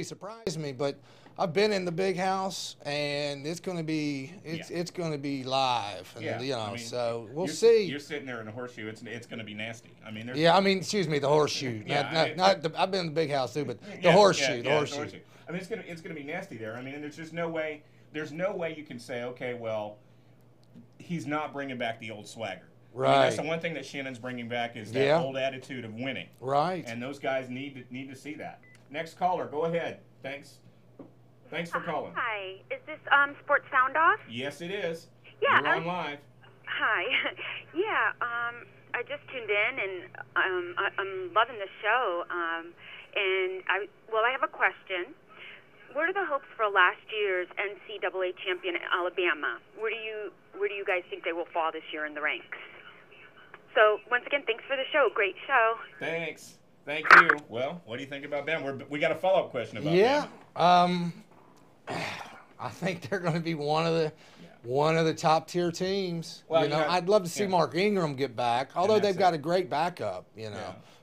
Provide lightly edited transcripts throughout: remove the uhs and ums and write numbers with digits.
surprised me, but I've been in the big house, and it's going to be it's going to be live, and so we'll see. You're sitting there in the horseshoe. It's going to be nasty. I mean, excuse me, the horseshoe. Yeah, I've been in the big house too, but the horseshoe. The horseshoe. I mean, it's going to be nasty there. I mean, and there's just no way. There's no way you can say, okay, well, he's not bringing back the old swagger. Right. I mean, that's the one thing that Shannon's bringing back is that old attitude of winning. Right. And those guys need to see that. Next caller, go ahead. Thanks for calling. Hi. Is this Sports Sound Off? Yes, it is. Yeah. You're on live. Hi. Yeah. I just tuned in, and I'm loving the show. And I have a question. What are the hopes for last year's NCAA champion Alabama? Where do you guys think they will fall this year in the ranks? So once again, thanks for the show. Great show. Thanks. Thank you. Well, what do you think about Bama? We got a follow-up question about Bama. I think they're going to be one of the top tier teams. Well, I'd love to see Mark Ingram get back, although they've got a great backup.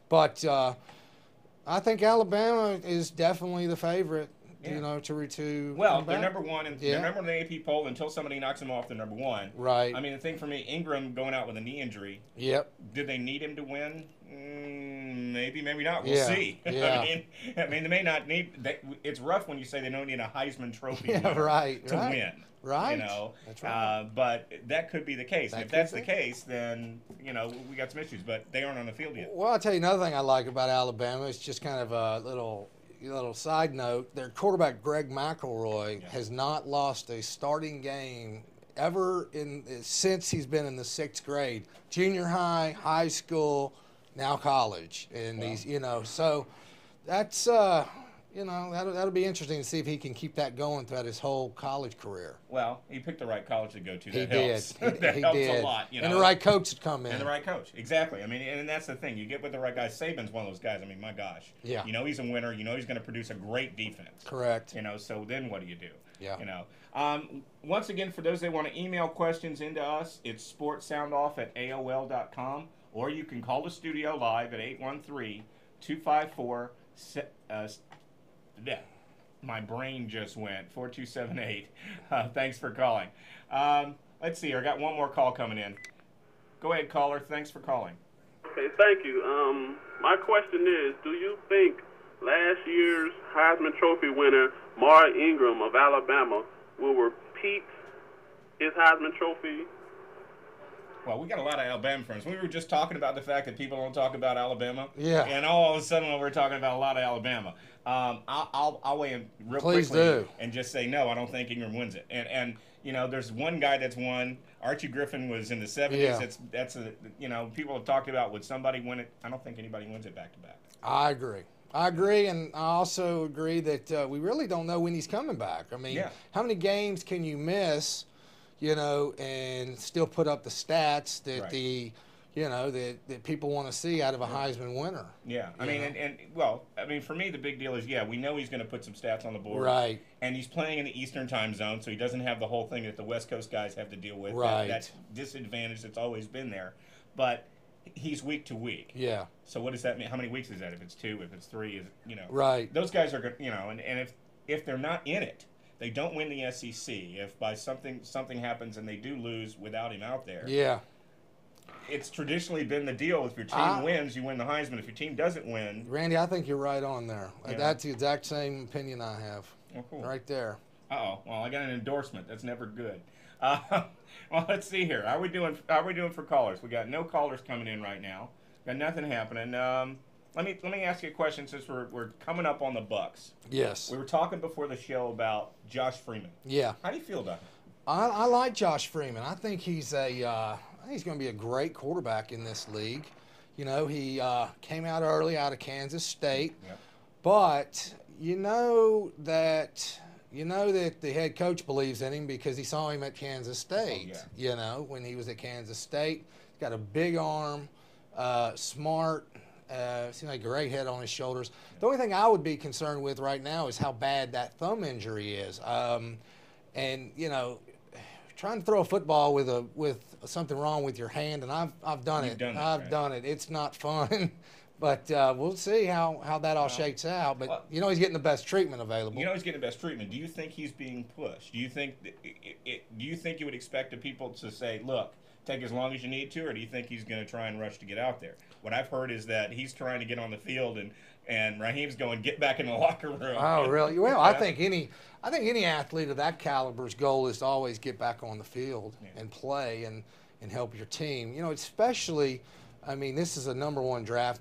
But I think Alabama is definitely the favorite. Well, they're number one, and they're number one in the AP poll until somebody knocks them off. They're number one. Right. I mean, the thing for me, Ingram going out with a knee injury. Yep. Did they need him to win? Maybe, maybe not. We'll see. Yeah. I mean, they may not need. It's rough when you say they don't need a Heisman Trophy to win. Right. That's right. But that could be the case. And if that's the case, then we got some issues. But they aren't on the field yet. Well, I'll tell you another thing I like about Alabama. It's just kind of a little side note. Their quarterback Greg McElroy has not lost a starting game ever since he's been in the 6th grade, junior high, high school, now college, and so that's that'll be interesting to see if he can keep that going throughout his whole college career. Well, he picked the right college to go to. He that did. Helps. That he helps did. a lot. And the right coach to come in. And the right coach, exactly. I mean, and that's the thing. You get with the right guy. Saban's one of those guys. I mean, my gosh. Yeah. He's a winner. He's going to produce a great defense. Correct. So then what do you do? Yeah. Once again, for those that want to email questions into us, it's sportsoundoff@aol.com, or you can call the studio live at 813-254. My brain just went 4278. Thanks for calling. Let's see. I got one more call coming in. Go ahead, caller. Thanks for calling. Okay, thank you. My question is, do you think last year's Heisman Trophy winner, Mark Ingram of Alabama, will repeat his Heisman Trophy? Well, we got a lot of Alabama friends. We were just talking about the fact that people don't talk about Alabama. Yeah. And all of a sudden, we're talking about a lot of Alabama. I'll weigh in real quickly and just say, no, I don't think Ingram wins it. And there's one guy that's won. Archie Griffin was in the 70s. Yeah. That's people have talked about, would somebody win it? I don't think anybody wins it back-to-back. I agree, and I also agree that we really don't know when he's coming back. I mean, how many games can you miss, and still put up the stats that that people want to see out of a Heisman winner? Yeah, I mean, for me, the big deal is, we know he's going to put some stats on the board. Right. And he's playing in the Eastern time zone, so he doesn't have the whole thing that the West Coast guys have to deal with. Right. That disadvantage that's always been there. But he's week to week. Yeah. So what does that mean? How many weeks is that? If it's 2, if it's 3, Right. Those guys are good, and if they're not in it, they don't win the SEC. If by something happens and they do lose without him out there. Yeah. It's traditionally been the deal. If your team wins, you win the Heisman. If your team doesn't win, Randy, I think you're right on there. That's the exact same opinion I have. Oh, cool. Right there. Well, I got an endorsement. That's never good. Well, let's see here. How are we doing for callers? We got no callers coming in right now. Got nothing happening. Let me ask you a question since we're coming up on the Bucks. Yes. We were talking before the show about Josh Freeman. Yeah. How do you feel about him? I like Josh Freeman. I think he's going to be a great quarterback in this league. He came out early out of Kansas State, but that the head coach believes in him because he saw him at Kansas State. When he was at Kansas State, he's got a big arm, smart. Seems like a great head on his shoulders. The only thing I would be concerned with right now is how bad that thumb injury is. Trying to throw a football with something wrong with your hand, and I've done it. Done it. I've done it. It's not fun, But we'll see how that all shakes out. But he's getting the best treatment available. He's getting the best treatment. Do you think he's being pushed? Do you think do you think you would expect the people to say, look, take as long as you need to, or do you think he's going to try and rush to get out there? What I've heard is that he's trying to get on the field, and Raheem's going, get back in the locker room. Oh, really? Well, I think any athlete of that caliber's goal is to always get back on the field and play and help your team. Especially. I mean, this is a number 1 draft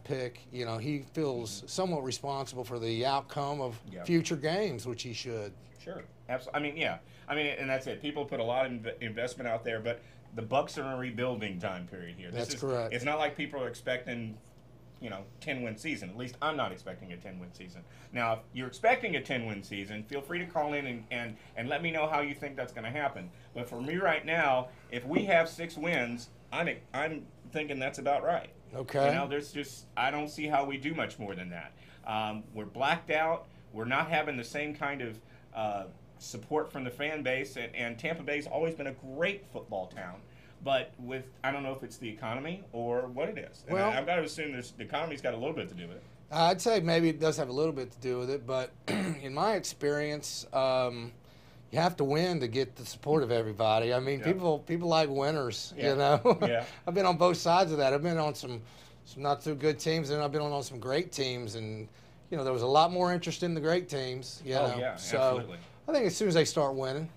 pick. He feels somewhat responsible for the outcome of future games, which he should. Sure, absolutely. And that's it. People put a lot of investment out there, but the Bucs are in a rebuilding time period here. That's correct. It's not like people are expecting, 10-win season. At least I'm not expecting a 10-win season. Now, if you're expecting a 10-win season, feel free to call in and let me know how you think that's going to happen. But for me right now, if we have 6 wins, I'm thinking that's about right. Okay. I don't see how we do much more than that. We're blacked out. We're not having the same kind of support from the fan base, and Tampa Bay's always been a great football town. But I don't know if it's the economy or what it is. And I've got to assume the economy's got a little bit to do with it. I'd say maybe it does have a little bit to do with it, but in my experience, you have to win to get the support of everybody. I mean, people like winners, Yeah. I've been on both sides of that. I've been on some not so good teams, and I've been on some great teams, and there was a lot more interest in the great teams. So absolutely. I think as soon as they start winning.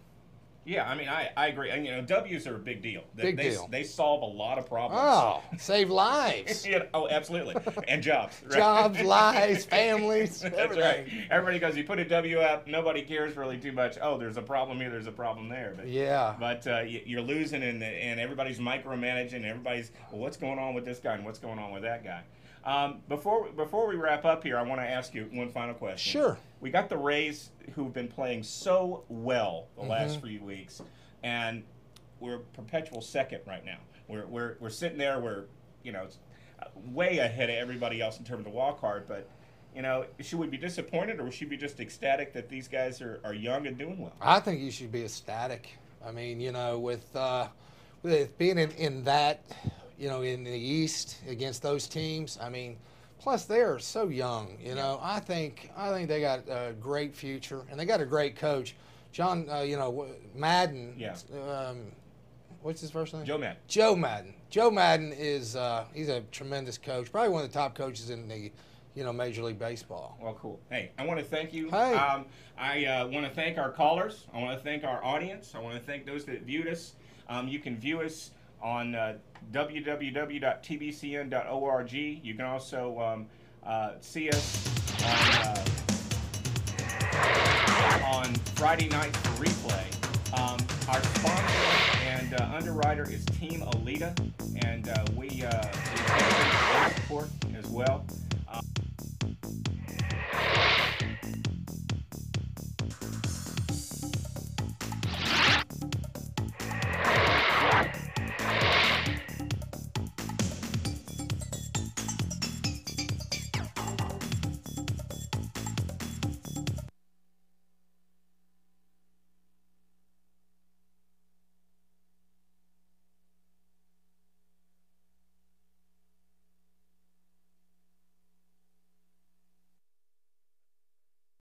Yeah, I mean, I agree. And W's are a big deal. Big deal. They solve a lot of problems. Oh, save lives. Absolutely. And jobs. Right? Jobs, lives, families, everything. That's right. Everybody goes, you put a W up, nobody cares really too much. Oh, there's a problem here, there's a problem there. But, you're losing, and everybody's micromanaging, and everybody's, well, what's going on with this guy and what's going on with that guy? Before we wrap up here, I want to ask you one final question. Sure. We got the Rays, who've been playing so well the last few weeks, and we're perpetual second right now. We're sitting there, we're way ahead of everybody else in terms of the wild card. But should we be disappointed, or should we be just ecstatic that these guys are young and doing well? I think you should be ecstatic. I mean, with being in that. In the East against those teams. I mean, plus they're so young. I think they got a great future, and they got a great coach, John. Madden. Yeah. What's his first name? Joe Madden. Joe Madden. Joe Madden is he's a tremendous coach. Probably one of the top coaches in the Major League Baseball. Well, cool. Hey, I want to thank you. Hey. I want to thank our callers. I want to thank our audience. I want to thank those that viewed us. You can view us on www.tbcn.org. You can also see us on Friday night for replay. Our sponsor and underwriter is Team Alita, and we support as well.